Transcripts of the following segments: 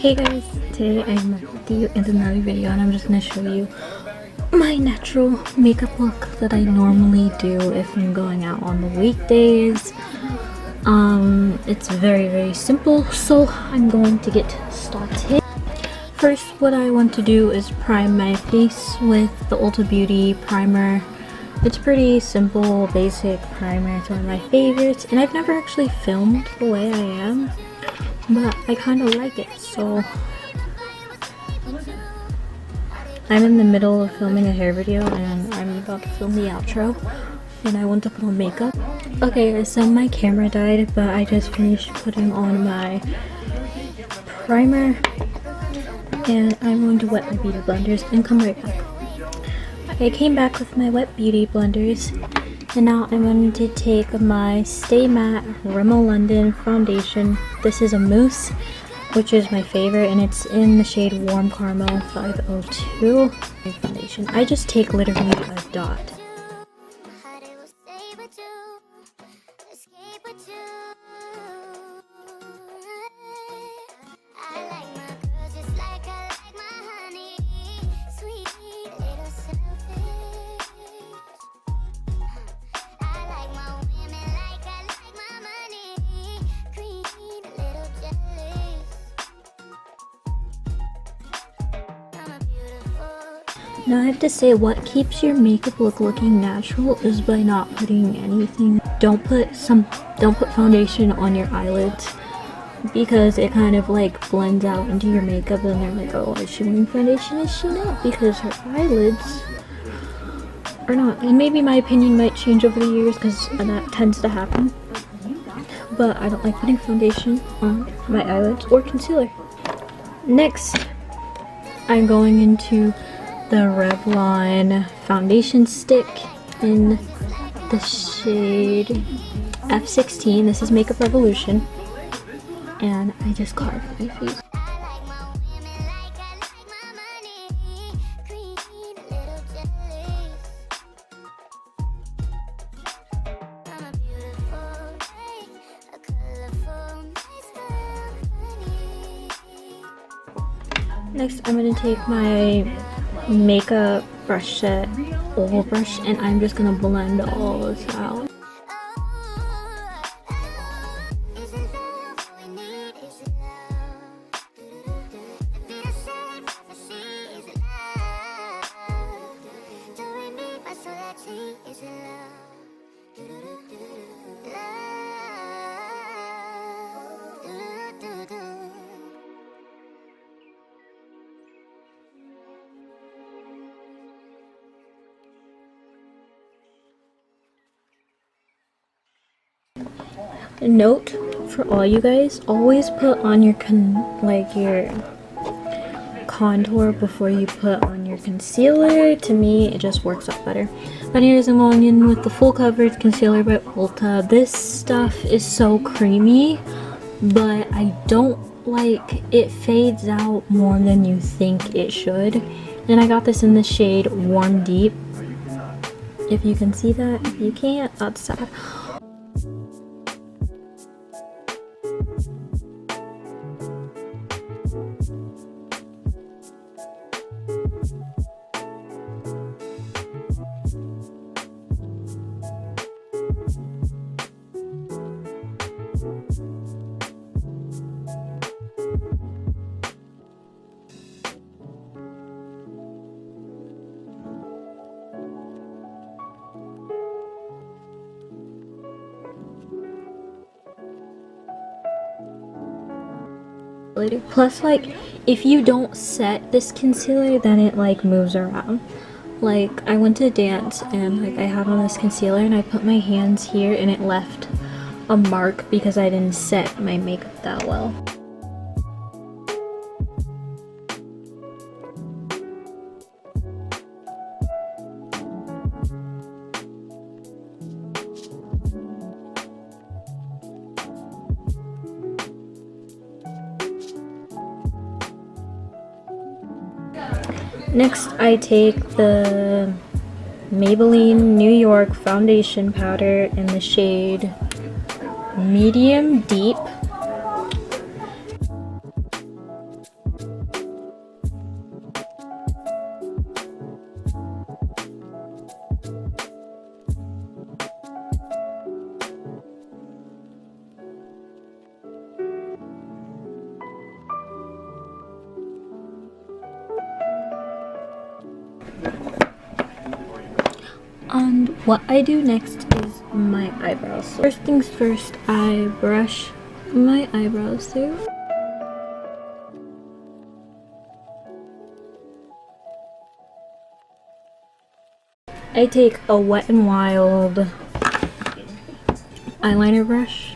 Hey guys, today I'm with you in another video and I'm just going to show you my natural makeup look that I normally do if I'm going out on the weekdays. It's very simple, so I'm going to get started. First, what I want to do is prime my face with the Ulta Beauty primer. It's pretty simple, basic primer. It's one of my favorites, and I've never actually filmed the way I am, but I kind of like it. So I'm in the middle of filming a hair video and I'm about to film the outro, and I want to put on makeup. Okay, so my camera died, but I just finished putting on my primer and I'm going to wet my beauty blenders and come right back. I came back with my wet beauty blenders, and now I'm going to take my Stay Matte Rimmel London foundation. This is a mousse, which is my favorite, and it's in the shade Warm Caramel 502 foundation. I just take literally a dot. Now I have to say, what keeps your makeup look looking natural is by not putting anything. Don't put foundation on your eyelids, because it kind of like blends out into your makeup and they're like, oh, is she wearing foundation? Is she not? Because her eyelids are not. And maybe my opinion might change over the years, because that tends to happen. But I don't like putting foundation on my eyelids or concealer. Next, I'm going into the Revlon foundation stick in the shade F16. This is Makeup Revolution, and I just carved my face. Next, I'm going to take my makeup brush set, oval brush, and I'm just going to blend all this out. A note for all you guys: always put on your contour before you put on your concealer. To me, it just works out better. But anyways, I'm going in with the full coverage concealer by Ulta. This stuff is so creamy, but I don't like it. Fades out more than you think it should. And I got this in the shade Warm Deep. If you can see that. If you can't, that's sad. Plus, like, if you don't set this concealer, then it like moves around. Like, I went to dance and like I had on this concealer and I put my hands here and it left a mark because I didn't set my makeup that well. Next, I take the Maybelline New York foundation powder in the shade Medium Deep. And what I do next is my eyebrows. So first things first, I brush my eyebrows through. I take a Wet n Wild eyeliner brush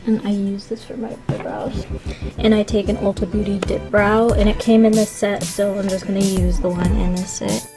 and I use this for my eyebrows. And I take an Ulta Beauty Dip Brow, and it came in this set, so I'm just gonna use the one in this set.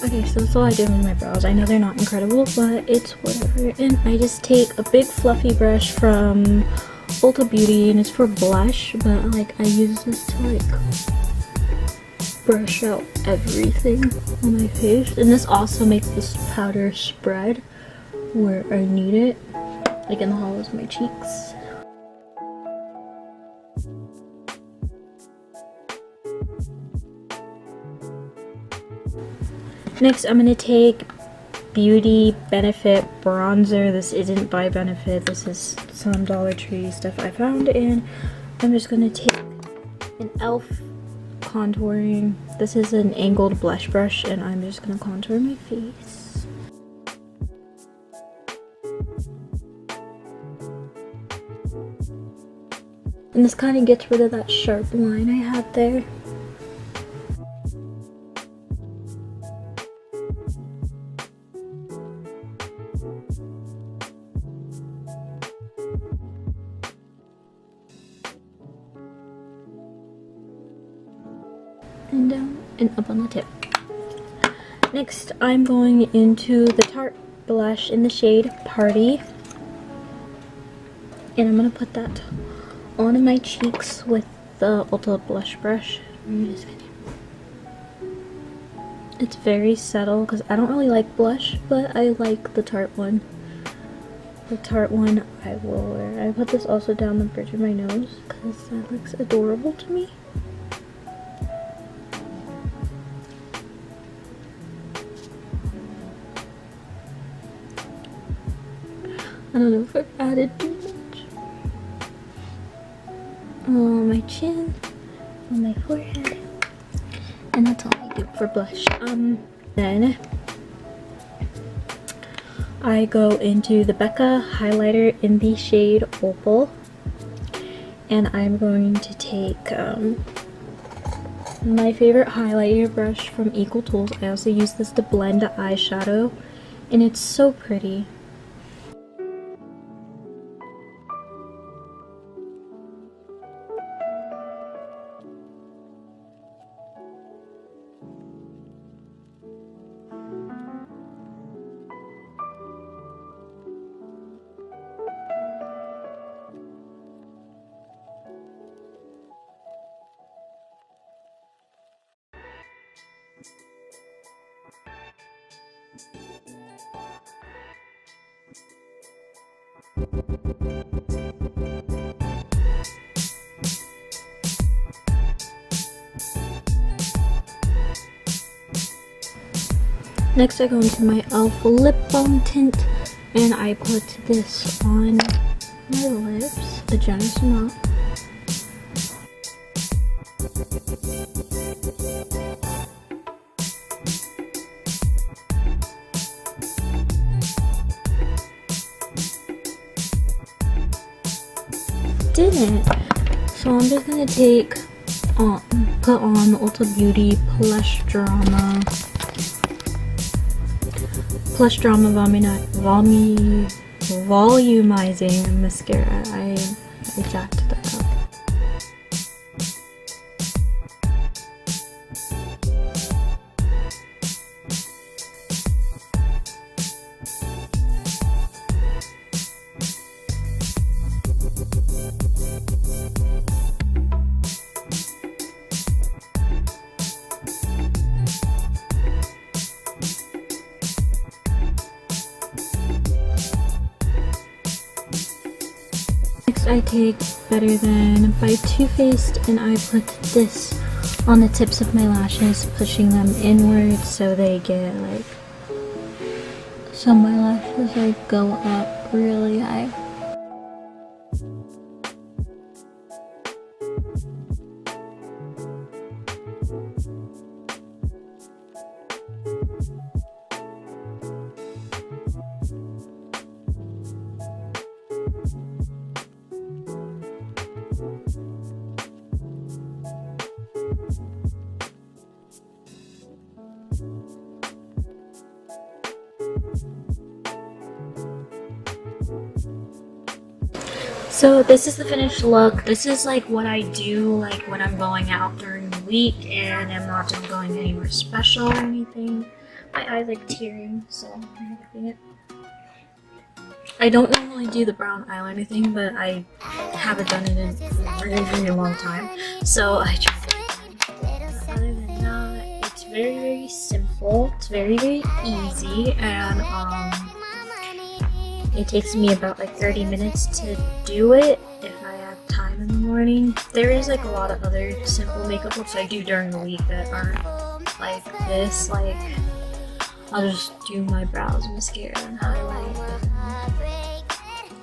Okay, so that's all I did with my brows. I know they're not incredible, but it's whatever. And I just take a big fluffy brush from Ulta Beauty, and it's for blush, but like I use this to like brush out everything on my face. And this also makes this powder spread where I need it, like in the hollows of my cheeks. Next, I'm going to take Beauty Benefit bronzer. This isn't by Benefit. This is some Dollar Tree stuff I found. And I'm just going to take an e.l.f. contouring. This is an angled blush brush, and I'm just going to contour my face. And this kind of gets rid of that sharp line I had there. And down and up on the tip. Next, I'm going into the Tarte blush in the shade Party. And I'm going to put that on my cheeks with the Ulta blush brush. It's very subtle because I don't really like blush, but I like the Tarte one. The Tarte one I will wear. I put this also down the bridge of my nose because that looks adorable to me. I don't know if I've added too much. On my chin, on my forehead, and that's all I do for blush. Then I go into the Becca highlighter in the shade Opal, and I'm going to take my favorite highlighter brush from Equal Tools. I also use this to blend the eyeshadow, and it's so pretty. Next, I go into my e.l.f. lip balm tint, and I put this on my lips, a generous amount. Didn't. So I'm just gonna take, put on the Ulta Beauty Plush Drama Plush Drama Volumizing Mascara. I jacked that up. Next I take Better Than by Too Faced, and I put this on the tips of my lashes, pushing them inward so they get like, so my lashes like go up really high. So this is the finished look. This is like what I do like when I'm going out during the week and I'm not going anywhere special or anything. My eye's like tearing, so I'm fixing it. I don't normally do the brown eyeliner thing, but I haven't done it in a really long time, so I try to. Other than that, it's very, very simple. It's very, very easy, and it takes me about like 30 minutes to do it if I have time in the morning. There is like a lot of other simple makeup looks I do during the week that aren't like this. Like, I'll just do my brows, mascara, and highlight,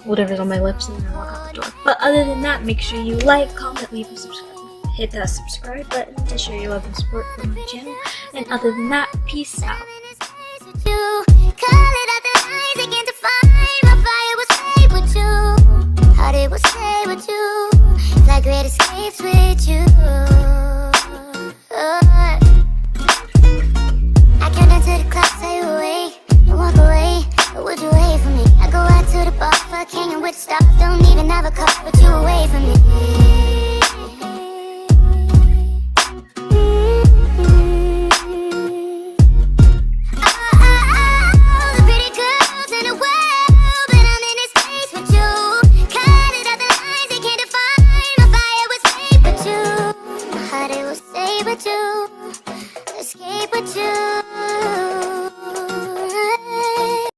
whatever's on my lips, and then walk out the door. But other than that, make sure you like, comment, leave a subscribe. Hit that subscribe button to show your love and support for my channel. And other than that, peace out.